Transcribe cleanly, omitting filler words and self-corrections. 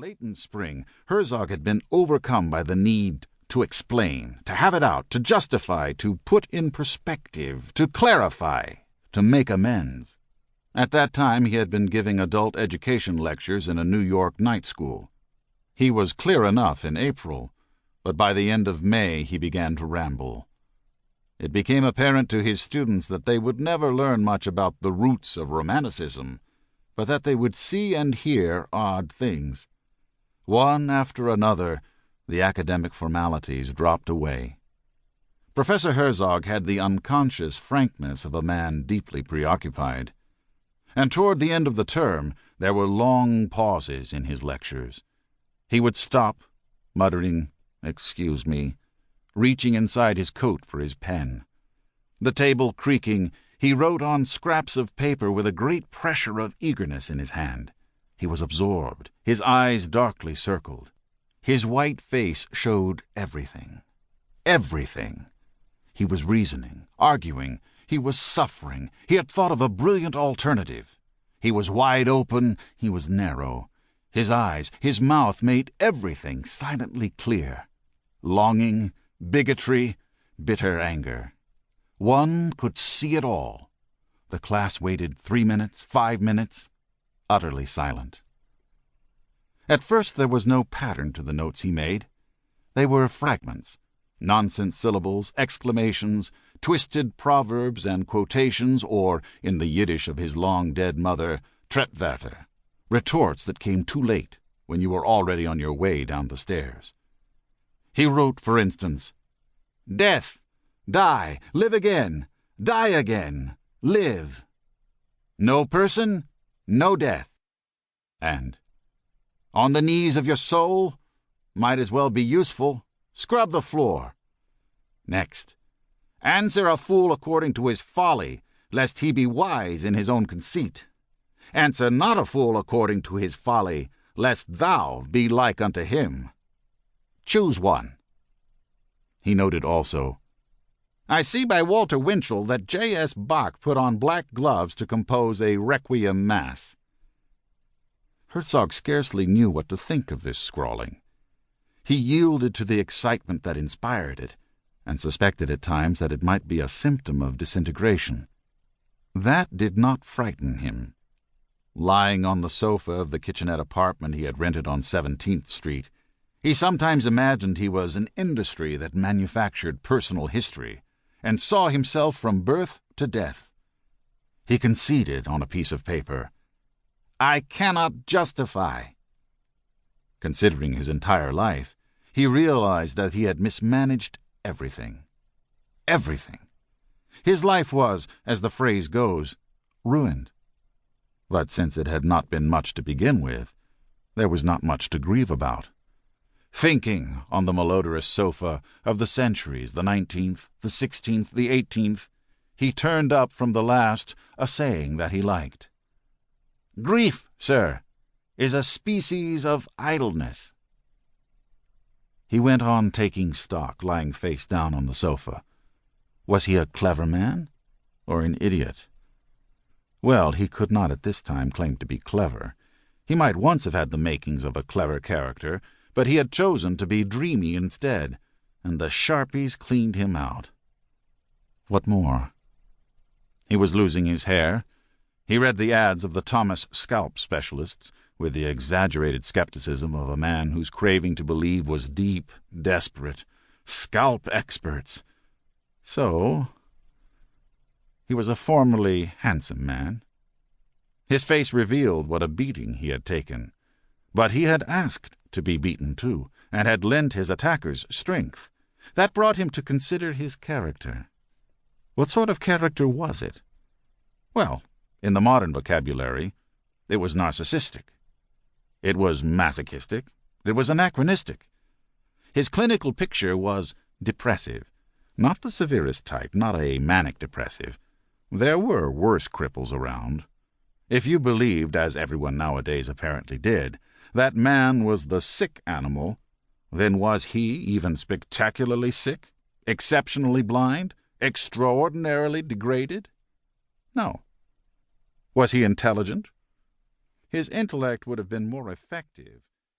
Late in spring, Herzog had been overcome by the need to explain, to have it out, to justify, to put in perspective, to clarify, to make amends. At that time he had been giving adult education lectures in a New York night school. He was clear enough in April, but by the end of May he began to ramble. It became apparent to his students that they would never learn much about the roots of Romanticism, but that they would see and hear odd things. One after another, the academic formalities dropped away. Professor Herzog had the unconscious frankness of a man deeply preoccupied. And toward the end of the term there were long pauses in his lectures. He would stop, muttering, "Excuse me," reaching inside his coat for his pen. The table creaking, he wrote on scraps of paper with a great pressure of eagerness in his hand. He was absorbed, his eyes darkly circled. His white face showed everything. Everything. He was reasoning, arguing. He was suffering. He had thought of a brilliant alternative. He was wide open. He was narrow. His eyes, his mouth made everything silently clear. Longing, bigotry, bitter anger. One could see it all. The class waited 3 minutes, 5 minutes, utterly silent. At first there was no pattern to the notes he made. They were fragments, nonsense syllables, exclamations, twisted proverbs and quotations, or, in the Yiddish of his long-dead mother, Treppwörter, retorts that came too late when you were already on your way down the stairs. He wrote, for instance, "Death, die, live again, die again, live. No person, no death." And, "On the knees of your soul, might as well be useful, scrub the floor." Next, "Answer a fool according to his folly, lest he be wise in his own conceit. Answer not a fool according to his folly, lest thou be like unto him. Choose one." He noted also, "I see by Walter Winchell that J.S. Bach put on black gloves to compose a Requiem Mass." Herzog scarcely knew what to think of this scrawling. He yielded to the excitement that inspired it, and suspected at times that it might be a symptom of disintegration. That did not frighten him. Lying on the sofa of the kitchenette apartment he had rented on 17th Street, he sometimes imagined he was an industry that manufactured personal history, and saw himself from birth to death. He conceded on a piece of paper, "I cannot justify." Considering his entire life, he realized that he had mismanaged everything. Everything. His life was, as the phrase goes, ruined. But since it had not been much to begin with, there was not much to grieve about. Thinking, on the malodorous sofa, of the centuries, the 19th, the 16th, the 18th, he turned up from the last a saying that he liked. "Grief, sir, is a species of idleness." He went on taking stock, lying face down on the sofa. Was he a clever man or an idiot? Well, he could not at this time claim to be clever. He might once have had the makings of a clever character, but he had chosen to be dreamy instead, and the Sharpies cleaned him out. What more? He was losing his hair. He read the ads of the Thomas scalp specialists with the exaggerated skepticism of a man whose craving to believe was deep, desperate. Scalp experts. So, he was a formerly handsome man. His face revealed what a beating he had taken. But he had asked to be beaten too, and had lent his attackers strength. That brought him to consider his character. What sort of character was it? Well, in the modern vocabulary, it was narcissistic. It was masochistic. It was anachronistic. His clinical picture was depressive. Not the severest type, not a manic depressive. There were worse cripples around. If you believed, as everyone nowadays apparently did, that man was the sick animal, then was he even spectacularly sick, exceptionally blind, extraordinarily degraded? No. Was he intelligent? His intellect would have been more effective